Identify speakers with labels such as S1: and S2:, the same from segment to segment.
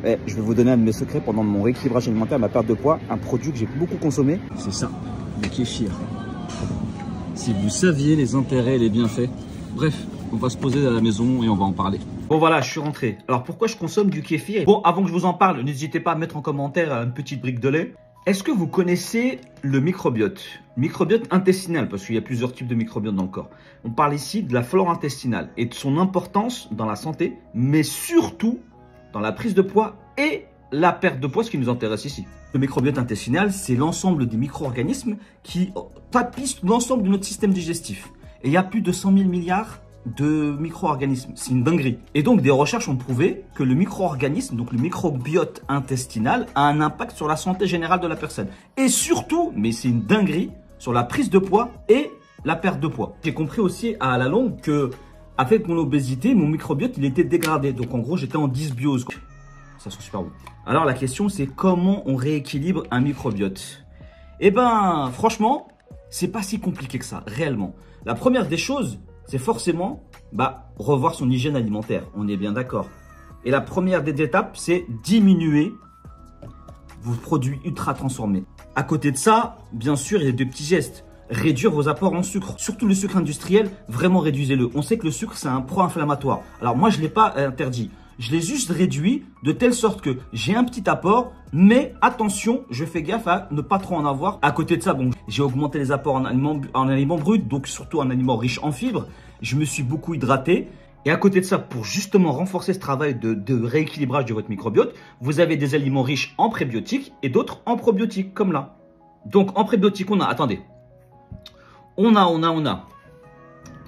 S1: Je vais vous donner un de mes secrets pendant mon rééquilibrage alimentaire, ma perte de poids, un produit que j'ai beaucoup consommé. C'est ça, le kéfir. Si vous saviez les intérêts et les bienfaits. Bref, on va se poser à la maison et on va en parler. Bon voilà, je suis rentré. Alors pourquoi je consomme du kéfir? Bon, avant que je vous en parle, n'hésitez pas à mettre en commentaire une petite brique de lait. Est-ce que vous connaissez le microbiote? Microbiote intestinal, parce qu'il y a plusieurs types de microbiote dans le corps. On parle ici de la flore intestinale et de son importance dans la santé, mais surtout dans la prise de poids et la perte de poids, ce qui nous intéresse ici. Le microbiote intestinal, c'est l'ensemble des micro-organismes qui tapissent l'ensemble de notre système digestif. Et il y a plus de 100 000 milliards de micro-organismes. C'est une dinguerie. Et donc, des recherches ont prouvé que le micro-organisme, donc le microbiote intestinal, a un impact sur la santé générale de la personne. Et surtout, mais c'est une dinguerie, sur la prise de poids et la perte de poids. J'ai compris aussi à la longue que, avec mon obésité, mon microbiote, il était dégradé. Donc, en gros, j'étais en dysbiose. Ça sent super bon. Alors, la question, c'est comment on rééquilibre un microbiote? Eh ben, franchement, c'est pas si compliqué que ça, réellement. La première des choses, c'est forcément revoir son hygiène alimentaire. On est bien d'accord. Et la première des étapes, c'est diminuer vos produits ultra transformés. À côté de ça, bien sûr, il y a deux petits gestes. Réduire vos apports en sucre. Surtout le sucre industriel, vraiment réduisez-le. On sait que le sucre, c'est un pro-inflammatoire. Alors moi, je ne l'ai pas interdit. Je l'ai juste réduit de telle sorte que j'ai un petit apport, mais attention, je fais gaffe à ne pas trop en avoir. À côté de ça, bon, j'ai augmenté les apports en aliments bruts, donc surtout en aliments riches en fibres. Je me suis beaucoup hydraté. Et à côté de ça, pour justement renforcer ce travail de rééquilibrage de votre microbiote, vous avez des aliments riches en prébiotiques et d'autres en probiotiques, comme là. Donc en prébiotiques, on a, attendez, on a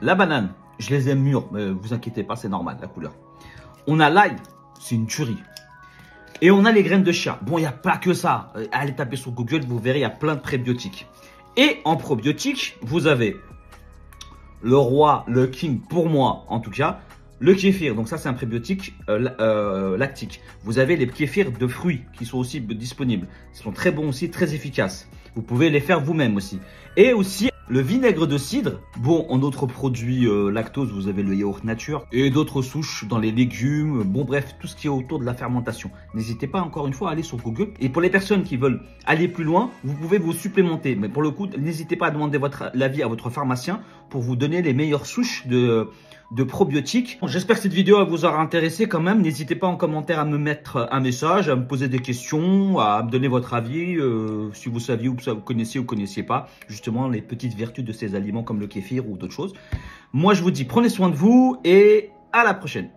S1: la banane. Je les aime mûres, mais vous inquiétez pas, c'est normal, la couleur. On a l'ail, c'est une tuerie. Et on a les graines de chia. Bon, il n'y a pas que ça. Allez taper sur Google, vous verrez, il y a plein de prébiotiques. Et en probiotiques, vous avez le roi, le king, pour moi en tout cas, le kéfir. Donc ça, c'est un prébiotique lactique. Vous avez les kéfirs de fruits qui sont aussi disponibles. Ils sont très bons aussi, très efficaces. Vous pouvez les faire vous-même aussi. Et aussi le vinaigre de cidre. Bon, en autres produits lactose, vous avez le yaourt nature et d'autres souches dans les légumes. Bon, bref, tout ce qui est autour de la fermentation. N'hésitez pas encore une fois à aller sur Google. Et pour les personnes qui veulent aller plus loin, vous pouvez vous supplémenter. Mais pour le coup, n'hésitez pas à demander l'avis à votre pharmacien pour vous donner les meilleures souches de probiotiques. Bon, j'espère que cette vidéo vous aura intéressé quand même. N'hésitez pas en commentaire à me mettre un message, à me poser des questions, à me donner votre avis, si vous saviez ou vous connaissiez ou connaissiez pas justement les petites vertus de ces aliments comme le kéfir ou d'autres choses. Moi, je vous dis prenez soin de vous et à la prochaine.